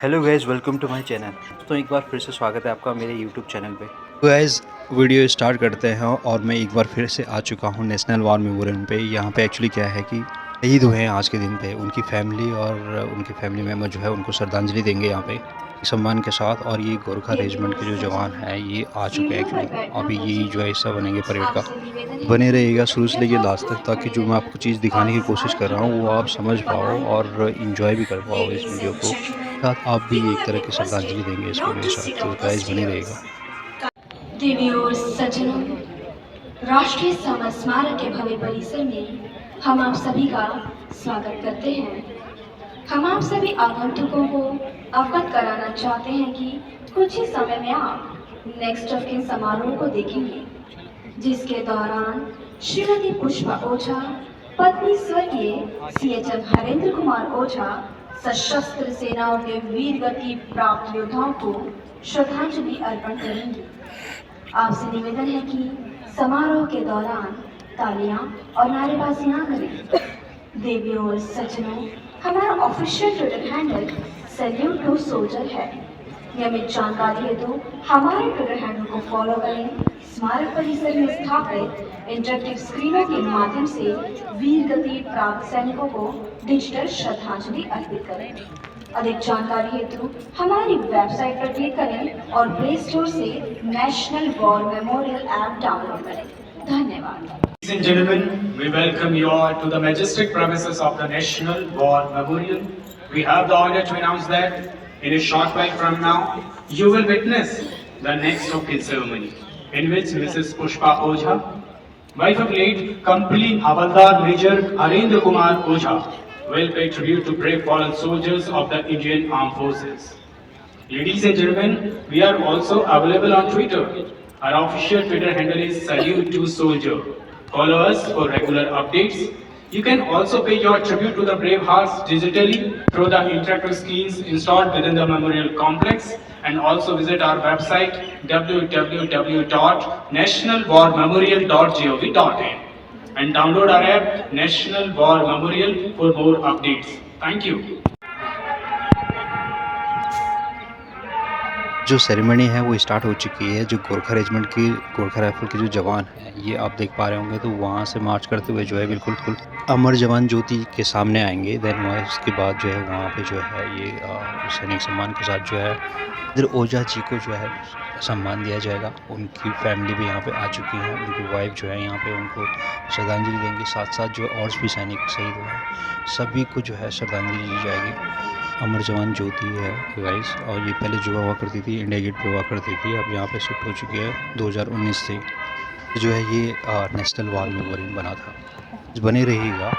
Hello guys, welcome to my channel. तो एक बार फिर से स्वागत है आपका मेरे यूट्यूब चैनल पे। तो गाइज़ वीडियो स्टार्ट करते हैं और मैं एक बार फिर से आ चुका हूँ नेशनल वॉर मेमोरियल पे। यहाँ पे एक्चुअली क्या है कि शहीद हुए हैं आज के दिन पे उनकी फैमिली और उनके फैमिली मेम्बर जो है उनको श्रद्धांजलि देंगे यहाँ पे सम्मान के साथ। और ये गोरखा रेजिमेंट के जो जवान हैं ये आ चुके हैं एक्चुअली। अभी ये जो है हिस्सा बनेंगे परेड का। बने रहिएगा शुरू से लेके लास्ट तक, ताकि जो मैं आपको चीज़ दिखाने की कोशिश कर रहा हूँ वो आप समझ पाओ और इन्जॉय भी कर पाओ इस वीडियो को। साथ आप भी एक तरह की श्रद्धांजलि देंगे इस वीडियो के साथ, तो गाइस बने रहेगा। देवी और सज्जनों, राष्ट्रीय समर स्मारक के भव्य परिसर में हम आप सभी का स्वागत करते हैं। हम आप सभी आगंतुकों को अवगत कराना चाहते हैं कि कुछ ही समय में आप नेक्स्ट ऑफ किन समारोह को देखेंगे, जिसके दौरान श्रीमती पुष्पा ओझा, पत्नी स्वर्गीय सीएचएम हरेंद्र कुमार ओझा, सशस्त्र सेनाओं के वीर गति प्राप्त योद्धाओं को श्रद्धांजलि अर्पण करेंगी। आपसे निवेदन है कि समारोह के दौरान तालियां और नारेबाजी ना करें। देवियों और सज्जनों, हमारा official Twitter handle salute to soldier है। नियमित जानकारी हेतु हमारे ट्विटर हैंडल को फॉलो करें। स्मारक परिसर में स्थापित इंटरेक्टिव स्क्रीनों के माध्यम से वीर गति प्राप्त सैनिकों को डिजिटल श्रद्धांजलि अर्पित करें। अधिक जानकारी हेतु हमारी वेबसाइट पर क्लिक करें और प्ले स्टोर से national war memorial app download करें। धन्यवाद। Ladies and gentlemen, we welcome you all to the majestic premises of the National War Memorial. We have the honor to announce that in a short while from now, you will witness the next of kin ceremony, in which Mrs. Pushpa Ojha, wife of late Company Havaldar Major Harendra Kumar Ojha, will pay tribute to brave fallen soldiers of the Indian Armed Forces. Ladies and gentlemen, we are also available on Twitter. Our official Twitter handle is Salute2Soldier. Follow us for regular updates. You can also pay your tribute to the brave hearts digitally through the interactive screens installed within the memorial complex, and also visit our website www.nationalwarmemorial.gov.in and download our app National War Memorial for more updates. Thank you. जो ceremony है वो start हो चुकी है। जो Gorkha regiment की Gorkha rifle के जो जवान हैं ये आप देख पा रहे होंगे, तो वहाँ से मार्च करते हुए जो है बिल्कुल अमर जवान ज्योति के सामने आएंगे। देन वहाँ उसके बाद जो है वहाँ पे जो है ये सैनिक सम्मान के साथ जो है इधर ओझा जी को जो है सम्मान दिया जाएगा। उनकी फैमिली भी यहाँ पे आ चुकी है, उनकी वाइफ जो है यहाँ पे उनको श्रद्धांजलि देंगे। साथ साथ जो और भी सैनिक शहीद हुए हैं सभी को जो है श्रद्धांजलि दी जाएगी। अमर जवान ज्योति है गाइस, और ये पहले जो हुआ करती थी इंडिया गेट पे हुआ करती थी, अब यहाँ पे शिफ्ट हो चुकी है 2019 से। जो है ये नेशनल वॉर मेमोरियल बना था। बने रहिएगा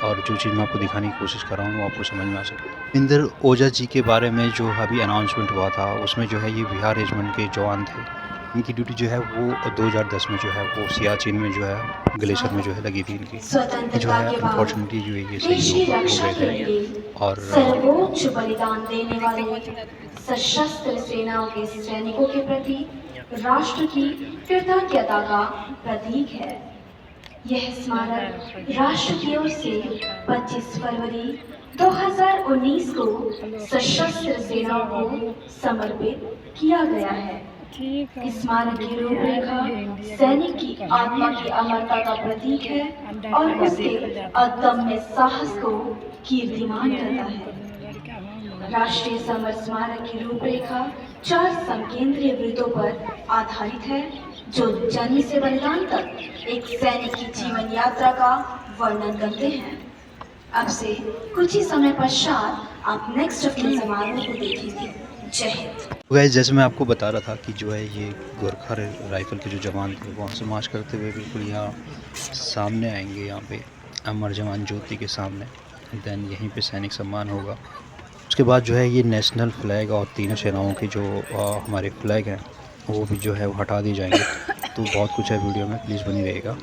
और जो चीज़ मैं आपको दिखाने की कोशिश कर रहा हूँ वो आपको समझ में आ सके। इंदर ओझा जी के बारे में जो अभी अनाउंसमेंट हुआ था उसमें जो है ये बिहार रेजिमेंट के जवान थे। इनकी ड्यूटी जो है वो 2010 में जो है वो सियाचिन में जो है ग्लेशियर में जो है लगी थी इनकी। जो है अनफॉर्चुनेटली जो है ये सही हो गए थे। और सर्वोच्च बलिदान देने वाले सशस्त्र सेनाओं के सैनिकों के प्रति राष्ट्र की कृतज्ञता का प्रतीक है। यह स्मारक राष्ट्र की ओर से 25 फरवरी 2019 को सशस्त्र सेनाओं को समर्पित किया गया है। इस स्मारक की रूपरेखा सैनिक की आत्मा की अमरता का प्रतीक है और उसके अदम्य साहस को कीर्तिमान करता है। राष्ट्रीय समर स्मारक की रूपरेखा 4 संकेंद्रीय वृत्तों पर आधारित है, जो जन्म से बलिदान तक एक सैनिक की जीवन यात्रा का वर्णन करते हैं। अब से कुछ ही समय पश्चात आप नेक्स्ट ऑफ कीन समारोह को देखेंगे। जय हिंद। गाइस, जैसे मैं आपको बता रहा था कि जो है ये गोरखा राइफल के जो जवान थे वहाँ से मार्च करते हुए बिल्कुल यहाँ सामने आएंगे, यहाँ पे अमर जवान ज्योति के सामने। देन यहीं पे सैनिक सम्मान होगा। उसके बाद जो है ये नेशनल फ्लैग और तीनों सेनाओं के जो हमारे फ्लैग हैं वो भी जो है वो हटा दिए जाएंगे। तो बहुत कुछ है वीडियो में, प्लीज़ बनी रहेगा।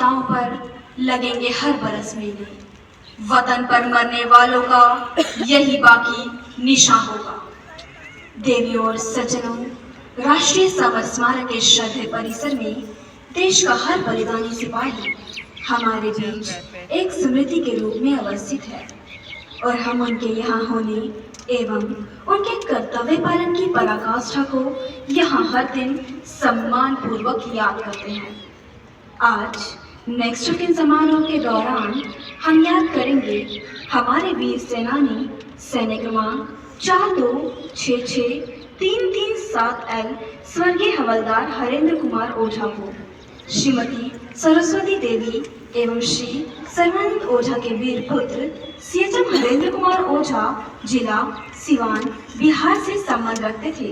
चिताओं पर लगेंगे हर बरस मेले। वतन पर मरने वालों का यही बाकी निशान होगा। देवियों और सज्जनों, राष्ट्रीय समर स्मारक के श्रद्धेय परिसर में देश का हर बलिदानी सिपाही हमारे बीच एक स्मृति के रूप में अवस्थित है और हम उनके यहाँ होने एवं उनके कर्तव्य पालन की पराकाष्ठा को यहाँ हर दिन सम्मान पूर्वक याद करते हैं। आज नेक्स्ट ऑफ किन समारोह के दौरान हम याद करेंगे हमारे वीर सेनानी सैन्य क्रमांक 4266-337L स्वर्गीय हवलदार हरेंद्र कुमार ओझा को, श्रीमती सरस्वती देवी एवं श्री सर्वानंद ओझा के वीर पुत्र सीएचएम हरेंद्र कुमार ओझा जिला सिवान बिहार से संबंध रखते थे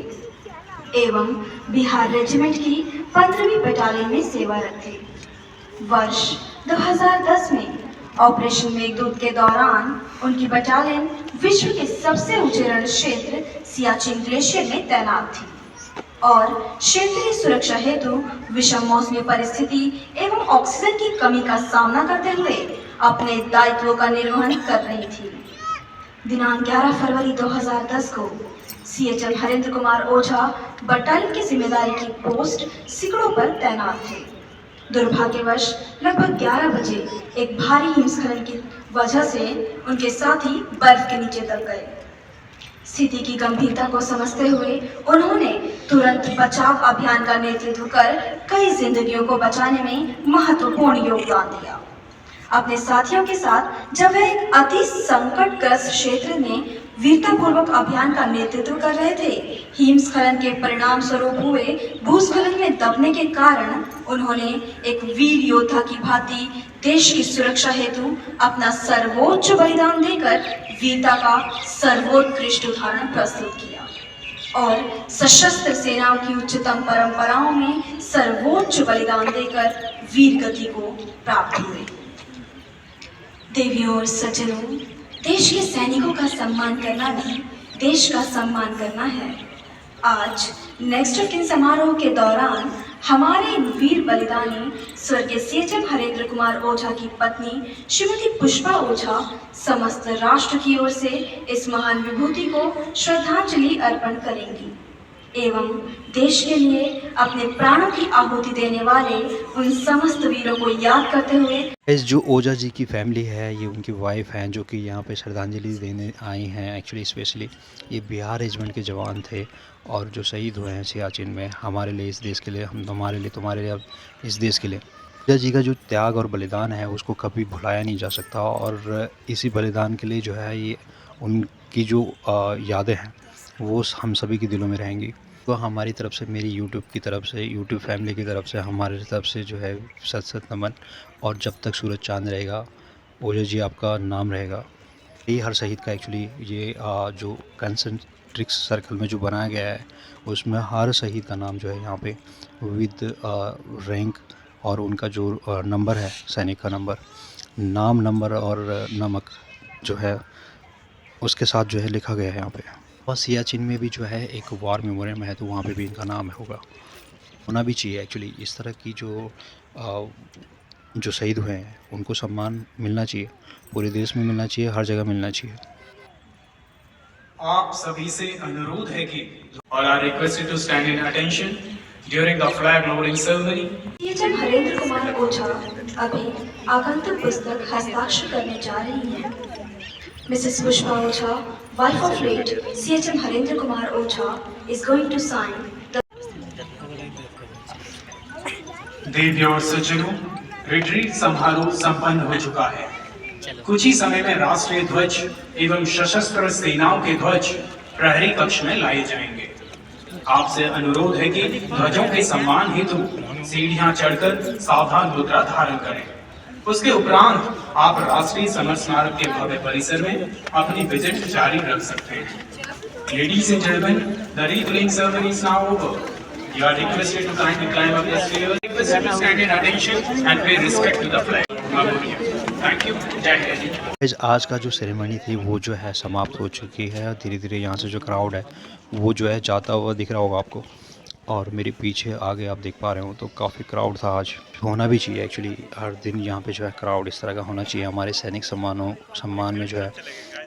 एवं बिहार रेजिमेंट की 15वीं बटालियन में सेवारत थे। वर्ष 2010 में ऑपरेशन मेघदूत के दौरान उनकी बटालियन विश्व के सबसे ऊंचे रण क्षेत्र सियाचिन ग्लेशियर में तैनात थी और क्षेत्रीय सुरक्षा हेतु विषम मौसमी परिस्थिति एवं ऑक्सीजन की कमी का सामना करते हुए अपने दायित्वों का निर्वहन कर रही थी। दिनांक 11 फरवरी 2010 को सीएचएम हरेंद्र कुमार ओझा बटालियन की जिम्मेदारी की पोस्ट सिकड़ों पर तैनात थे। दुर्भाग्यवश लगभग 11 बजे एक भारी हिमस्खलन की वजह से उनके साथी बर्फ के नीचे दब गए। स्थिति की गंभीरता को समझते हुए उन्होंने तुरंत बचाव अभियान का नेतृत्व कर कई जिंदगियों को बचाने में महत्वपूर्ण योगदान दिया। अपने साथियों के साथ जब वह एक अति संकटग्रस्त क्षेत्र में वीरतापूर्वक अभियान का नेतृत्व कर रहे थे, हिमस्खलन के परिणाम स्वरूप हुए भूस्खलन में दबने के कारण उन्होंने एक वीर योद्धा की भांति देश की सुरक्षा हेतु अपना सर्वोच्च बलिदान देकर वीरता का सर्वोत्कृष्ट उदाहरण प्रस्तुत किया और सशस्त्र सेनाओं की उच्चतम परंपराओं में सर्वोच्च बलिदान देकर वीर गति को प्राप्त हुए। देवियों और सज्जनों, देश के सैनिकों का सम्मान करना भी देश का सम्मान करना है। आज नेक्स्ट ऑफ किन समारोह के दौरान हमारे वीर बलिदानी स्वर्गीय सीएचएम हरेंद्र कुमार ओझा की पत्नी श्रीमती पुष्पा ओझा समस्त राष्ट्र की ओर से इस महान विभूति को श्रद्धांजलि अर्पण करेंगी एवं देश के लिए अपने प्राणों की आहुति देने वाले उन समस्त वीरों को याद करते हुए इस जो ओझा जी की फैमिली है, ये उनकी वाइफ हैं जो कि यहाँ पे श्रद्धांजलि देने आई हैं। एक्चुअली स्पेशली ये बिहार रेजिमेंट के जवान थे और जो शहीद हुए हैं सियाचिन में हमारे लिए, इस देश के लिए, हम हमारे लिए, तुम्हारे लिए, इस देश के लिए। ओझा जी का जो त्याग और बलिदान है उसको कभी भुलाया नहीं जा सकता और इसी बलिदान के लिए जो है ये उनकी जो यादें हैं वो हम सभी के दिलों में रहेंगी। तो हमारी तरफ से, मेरी यूट्यूब की तरफ से, यूट्यूब फैमिली की तरफ से, हमारे तरफ से जो है सत सत नमन। और जब तक सूरज चांद रहेगा ओझा जी आपका नाम रहेगा। ये हर शहीद का एक्चुअली ये जो कंसंट्रिक सर्कल में जो बनाया गया है उसमें हर शहीद का नाम जो है यहाँ पे विद रैंक और उनका जो नंबर है, सैनिक का नंबर, नाम, नंबर और नमक जो है उसके साथ जो है लिखा गया है यहाँ पे। और सियाचिन में भी जो है एक वॉर मेमोरियम है तो वहाँ पे भी इनका नाम होगा, होना भी चाहिए। एक्चुअली इस तरह की जो शहीद हुए हैं उनको सम्मान मिलना चाहिए, पूरे देश में मिलना चाहिए, हर जगह मिलना चाहिए। आप सभी से अनुरोध है कि all are requested to stand in attention during the flag lowering ceremony. CHM Harendra Kumar Ojha अभी आगंतुक पुस्तक हस्ताक्षर करने जा रही हैं। Mrs Pushpa Ojha, wife of late CHM Harendra Kumar Ojha, is going to sign the देवियों और सज्जनों, रिट्रीट समारोह संपन्न हो चुका है। कुछ ही समय में राष्ट्रीय ध्वज एवं सशस्त्र सेनाओं के ध्वज प्रहरी कक्ष में लाए जाएंगे। आपसे अनुरोध है कि ध्वजों के सम्मान हेतु सीढ़ियां चढ़कर सावधान मुद्रा धारण करें। उसके उपरांत आप राष्ट्रीय समर स्मारक के भव्य परिसर में अपनी विजिट जारी रख सकते हैं। Ladies and gentlemen, the wreath-laying ceremony is now over. You are requested to kindly climb up the stairs. Requested to stand in attention and pay respect to the flag. Thank you. जय हिंद। आज का जो ceremony थी वो जो है समाप्त हो चुकी है। धीरे धीरे यहाँ से जो क्राउड है वो जो है जाता हुआ दिख रहा होगा आपको। और मेरे पीछे आगे आप देख पा रहे हो तो काफ़ी क्राउड था आज। होना भी चाहिए एक्चुअली, हर दिन यहाँ पे जो है क्राउड इस तरह का होना चाहिए। हमारे सैनिक सम्मान में जो है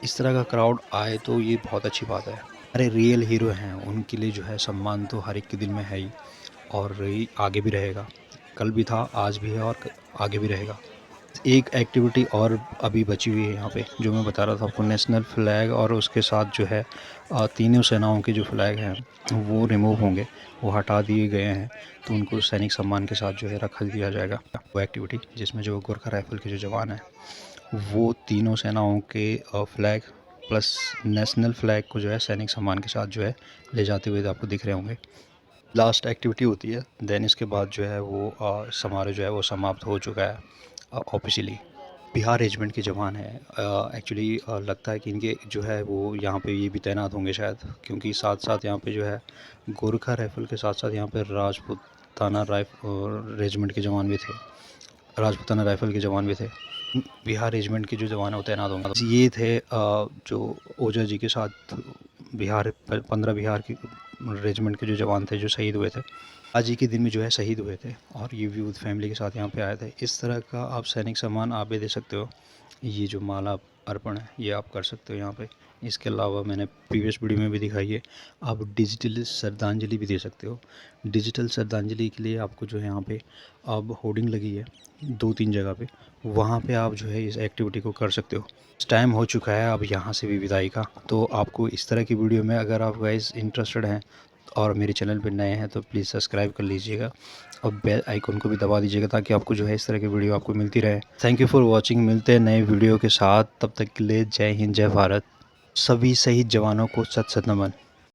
इस तरह का क्राउड आए तो ये बहुत अच्छी बात है। अरे रियल हीरो हैं, उनके लिए जो है सम्मान तो हर एक के दिल में है ही, और ये आगे भी रहेगा। कल भी था, आज भी है और आगे भी रहेगा। एक एक्टिविटी और अभी बची हुई है यहाँ पे, जो मैं बता रहा था आपको, नेशनल फ्लैग और उसके साथ जो है तीनों सेनाओं के जो फ्लैग हैं वो रिमूव होंगे, वो हटा दिए गए हैं, तो उनको सैनिक सम्मान के साथ जो है रख दिया जाएगा। वो एक्टिविटी जिसमें जो गोरखा राइफल के जो जवान हैं वो तीनों सेनाओं के फ्लैग प्लस नेशनल फ्लैग को जो है सैनिक सम्मान के साथ जो है ले जाते हुए आपको दिख रहे होंगे। लास्ट एक्टिविटी होती है, देन इसके बाद जो है वो समारोह जो है वो समाप्त हो चुका है ऑफिशियली। बिहार रेजिमेंट के जवान हैं, एक्चुअली लगता है कि इनके जो है वो यहाँ पे ये भी तैनात होंगे शायद, क्योंकि साथ साथ यहाँ पे जो है गोरखा राइफल के साथ साथ यहाँ पे राजपूताना रेजिमेंट के जवान भी थे, राजपूताना राइफल के जवान भी थे। बिहार रेजिमेंट के जो जवान हैं वो तैनात होंगे। ये थे जो ओझा जी के साथ बिहार 15 बिहार की रेजिमेंट के जो जवान थे जो शहीद हुए थे, आज ही के दिन में जो है शहीद हुए थे, और ये भी विद फैमिली के साथ यहाँ पे आए थे। इस तरह का आप सैनिक सम्मान आप भी दे सकते हो। ये जो माला अर्पण है ये आप कर सकते हो यहाँ पे। इसके अलावा मैंने प्रीवियस वीडियो में भी दिखाई है, आप डिजिटल श्रद्धांजलि भी दे सकते हो। डिजिटल श्रद्धांजलि के लिए आपको जो है यहाँ पे अब होर्डिंग लगी है 2-3 जगह पे, वहाँ पे आप जो है इस एक्टिविटी को कर सकते हो। टाइम हो चुका है अब यहाँ से भी विदाई का, तो आपको इस तरह की वीडियो में अगर आप गाइस इंटरेस्टेड हैं और मेरे चैनल पर नए हैं तो प्लीज़ सब्सक्राइब कर लीजिएगा और बेल आइकन को भी दबा दीजिएगा, ताकि आपको जो है इस तरह की वीडियो आपको मिलती रहे। थैंक यू फॉर वॉचिंग, मिलते हैं नए वीडियो के साथ, तब तक के लिए जय हिंद जय भारत। सभी शहीद जवानों को सत सत नमन।